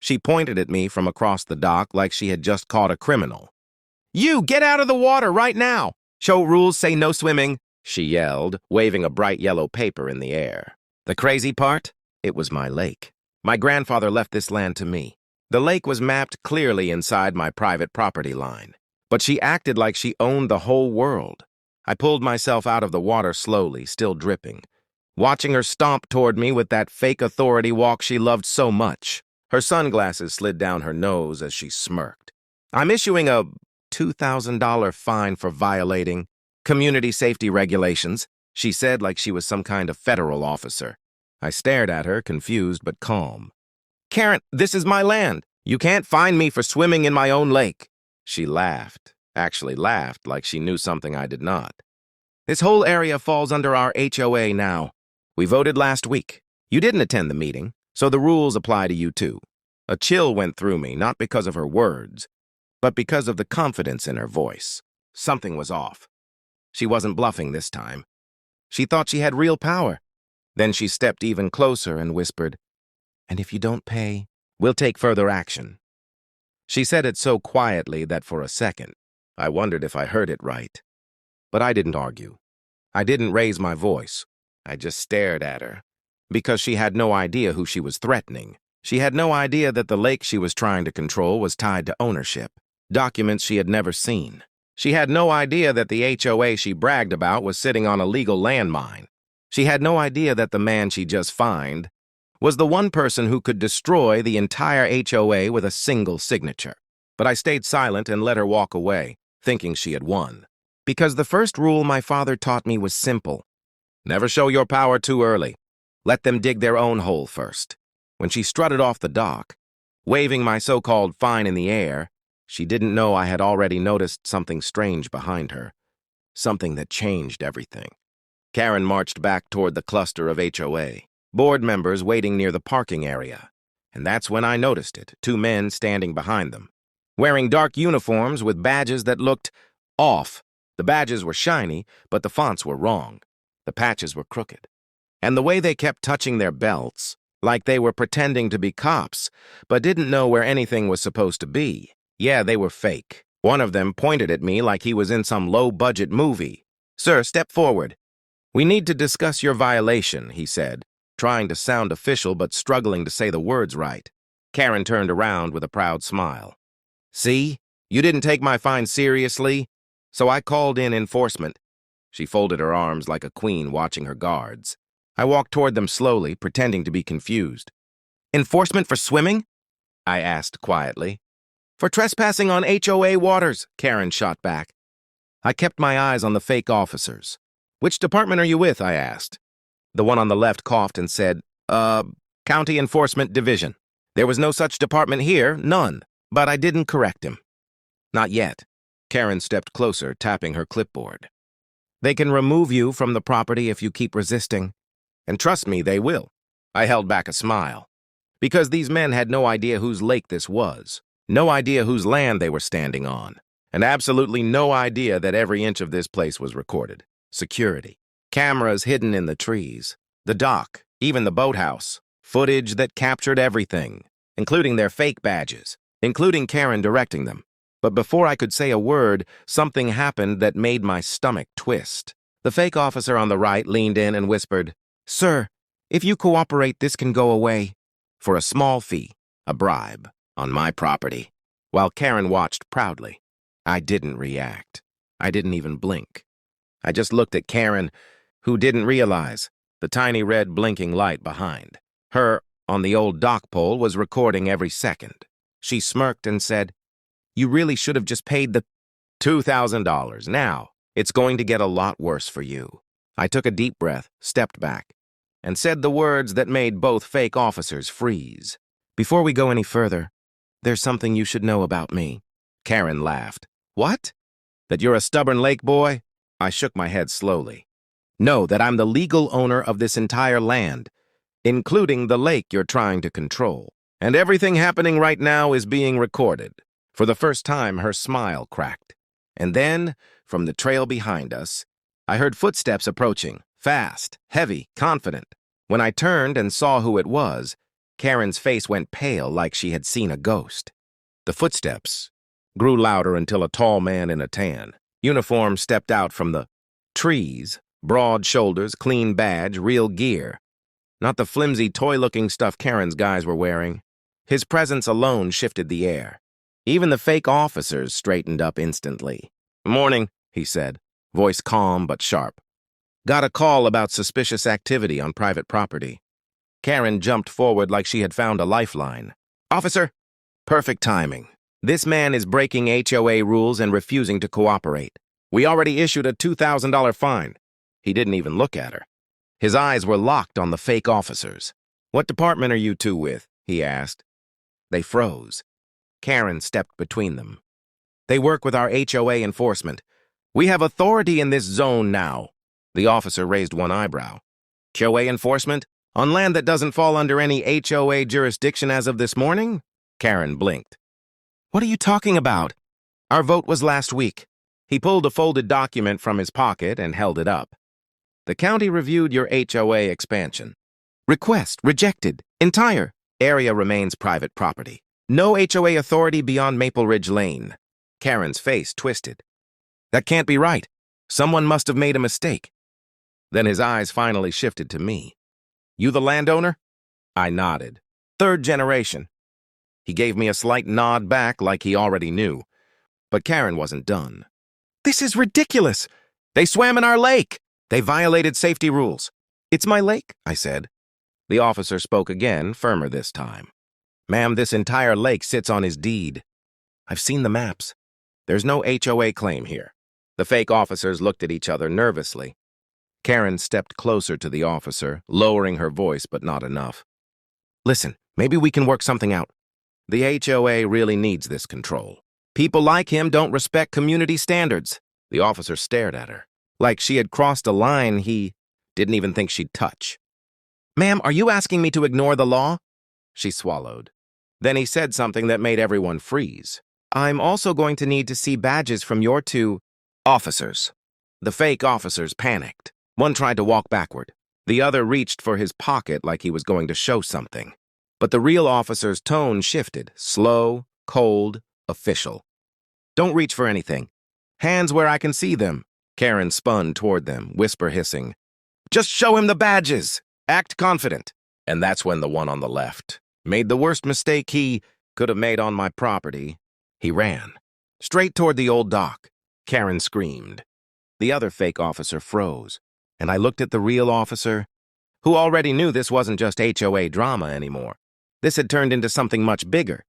She pointed at me from across the dock like she had just caught a criminal. "You, get out of the water right now! Show rules say no swimming," she yelled, waving a bright yellow paper in the air. The crazy part? It was my lake. My grandfather left this land to me. The lake was mapped clearly inside my private property line, but she acted like she owned the whole world. I pulled myself out of the water slowly, still dripping, watching her stomp toward me with that fake authority walk she loved so much. Her sunglasses slid down her nose as she smirked. "I'm issuing a $2,000 fine for violating community safety regulations," she said like she was some kind of federal officer. I stared at her, confused but calm. "Karen, this is my land. You can't fine me for swimming in my own lake." She laughed, actually laughed like she knew something I did not. "This whole area falls under our HOA now. We voted last week. You didn't attend the meeting, so the rules apply to you too." A chill went through me, not because of her words, but because of the confidence in her voice. Something was off. She wasn't bluffing this time. She thought she had real power. Then she stepped even closer and whispered, "And if you don't pay, we'll take further action." She said it so quietly that for a second, I wondered if I heard it right. But I didn't argue. I didn't raise my voice. I just stared at her, because she had no idea who she was threatening. She had no idea that the lake she was trying to control was tied to ownership, documents she had never seen. She had no idea that the HOA she bragged about was sitting on a legal landmine. She had no idea that the man she just fined was the one person who could destroy the entire HOA with a single signature. But I stayed silent and let her walk away, thinking she had won. Because the first rule my father taught me was simple. Never show your power too early. Let them dig their own hole first. When she strutted off the dock, waving my so-called fine in the air, she didn't know I had already noticed something strange behind her. Something that changed everything. Karen marched back toward the cluster of HOA, board members waiting near the parking area. And that's when I noticed it, 2 men standing behind them, wearing dark uniforms with badges that looked off. The badges were shiny, but the fonts were wrong. The patches were crooked. And the way they kept touching their belts, like they were pretending to be cops, but didn't know where anything was supposed to be. Yeah, they were fake. One of them pointed at me like he was in some low-budget movie. "Sir, step forward. We need to discuss your violation," he said, trying to sound official but struggling to say the words right. Karen turned around with a proud smile. "See? You didn't take my fine seriously, so I called in enforcement." She folded her arms like a queen watching her guards. I walked toward them slowly, pretending to be confused. "Enforcement for swimming?" I asked quietly. "For trespassing on HOA waters," Karen shot back. I kept my eyes on the fake officers. "Which department are you with?" I asked. The one on the left coughed and said, County Enforcement Division." There was no such department here, none, but I didn't correct him. "Not yet." Karen stepped closer, tapping her clipboard. "They can remove you from the property if you keep resisting. And trust me, they will." I held back a smile. Because these men had no idea whose lake this was, no idea whose land they were standing on, and absolutely no idea that every inch of this place was recorded. Security. Cameras hidden in the trees. The dock, even the boathouse. Footage that captured everything, including their fake badges, including Karen directing them. But before I could say a word, something happened that made my stomach twist. The fake officer on the right leaned in and whispered, "Sir, if you cooperate, this can go away. For a small fee, a bribe, on my property." While Karen watched proudly, I didn't react. I didn't even blink. I just looked at Karen, who didn't realize the tiny red blinking light behind. Her, on the old dock pole, was recording every second. She smirked and said, "You really should have just paid the $2,000. Now, it's going to get a lot worse for you." I took a deep breath, stepped back, and said the words that made both fake officers freeze. "Before we go any further, there's something you should know about me." Karen laughed. "What? That you're a stubborn lake boy?" I shook my head slowly. "No, that I'm the legal owner of this entire land, including the lake you're trying to control. And everything happening right now is being recorded." For the first time, her smile cracked. And then, from the trail behind us, I heard footsteps approaching, fast, heavy, confident. When I turned and saw who it was, Karen's face went pale like she had seen a ghost. The footsteps grew louder until a tall man in a tan uniform stepped out from the trees, broad shoulders, clean badge, real gear. Not the flimsy, toy-looking stuff Karen's guys were wearing. His presence alone shifted the air. Even the fake officers straightened up instantly. "Morning," he said, voice calm but sharp. "Got a call about suspicious activity on private property." Karen jumped forward like she had found a lifeline. "Officer!" "Perfect timing. This man is breaking HOA rules and refusing to cooperate. We already issued a $2,000 fine." He didn't even look at her. His eyes were locked on the fake officers. "What department are you two with?" he asked. They froze. Karen stepped between them. "They work with our HOA enforcement. We have authority in this zone now." The officer raised one eyebrow. "HOA enforcement? On land that doesn't fall under any HOA jurisdiction as of this morning?" Karen blinked. "What are you talking about? Our vote was last week." He pulled a folded document from his pocket and held it up. "The county reviewed your HOA expansion. Request rejected. Entire area remains private property. No HOA authority beyond Maple Ridge Lane." Karen's face twisted. "That can't be right. Someone must have made a mistake." Then his eyes finally shifted to me. "You the landowner?" I nodded. "Third generation." He gave me a slight nod back like he already knew. But Karen wasn't done. "This is ridiculous. They swam in our lake. They violated safety rules." "It's my lake," I said. The officer spoke again, firmer this time. "Ma'am, this entire lake sits on his deed. I've seen the maps. There's no HOA claim here." The fake officers looked at each other nervously. Karen stepped closer to the officer, lowering her voice but not enough. "Listen, maybe we can work something out. The HOA really needs this control. People like him don't respect community standards." The officer stared at her, like she had crossed a line he didn't even think she'd touch. "Ma'am, are you asking me to ignore the law?" She swallowed. Then he said something that made everyone freeze. "I'm also going to need to see badges from your two officers." The fake officers panicked. One tried to walk backward. The other reached for his pocket like he was going to show something. But the real officer's tone shifted, slow, cold, official. "Don't reach for anything. Hands where I can see them." Karen spun toward them, whisper hissing. "Just show him the badges. Act confident." And that's when the one on the left made the worst mistake he could have made on my property. He ran straight toward the old dock. Karen screamed. The other fake officer froze, and I looked at the real officer, who already knew this wasn't just HOA drama anymore. This had turned into something much bigger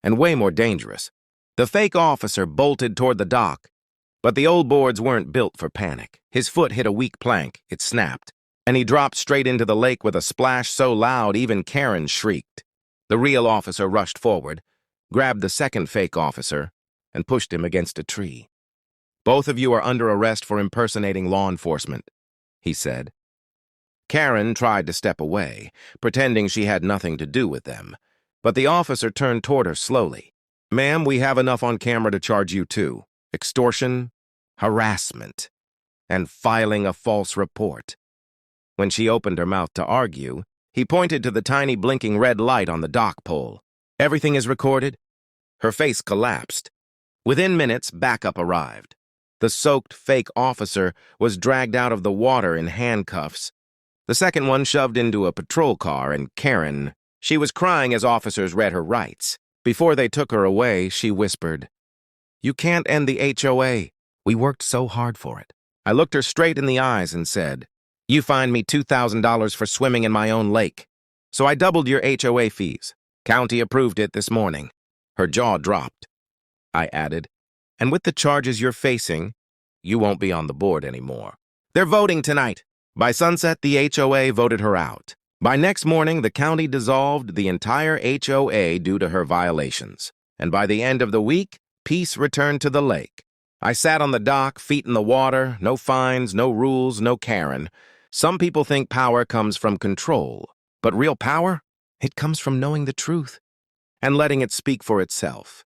and way more dangerous. The fake officer bolted toward the dock, but the old boards weren't built for panic. His foot hit a weak plank, it snapped, and he dropped straight into the lake with a splash so loud even Karen shrieked. The real officer rushed forward, grabbed the second fake officer, and pushed him against a tree. "Both of you are under arrest for impersonating law enforcement," he said. Karen tried to step away, pretending she had nothing to do with them, but the officer turned toward her slowly. "Ma'am, we have enough on camera to charge you too. Extortion, harassment, and filing a false report." When she opened her mouth to argue, he pointed to the tiny blinking red light on the dock pole. "Everything is recorded?" Her face collapsed. Within minutes, backup arrived. The soaked fake officer was dragged out of the water in handcuffs. The second one shoved into a patrol car, and Karen, she was crying as officers read her rights. Before they took her away, she whispered, "You can't end the HOA. We worked so hard for it." I looked her straight in the eyes and said, "You fined me $2,000 for swimming in my own lake. So I doubled your HOA fees. County approved it this morning." Her jaw dropped. I added, "And with the charges you're facing, you won't be on the board anymore." "They're voting tonight." By sunset, the HOA voted her out. By next morning, the county dissolved the entire HOA due to her violations. And by the end of the week, peace returned to the lake. I sat on the dock, feet in the water, no fines, no rules, no Karen. Some people think power comes from control, but real power, it comes from knowing the truth and letting it speak for itself.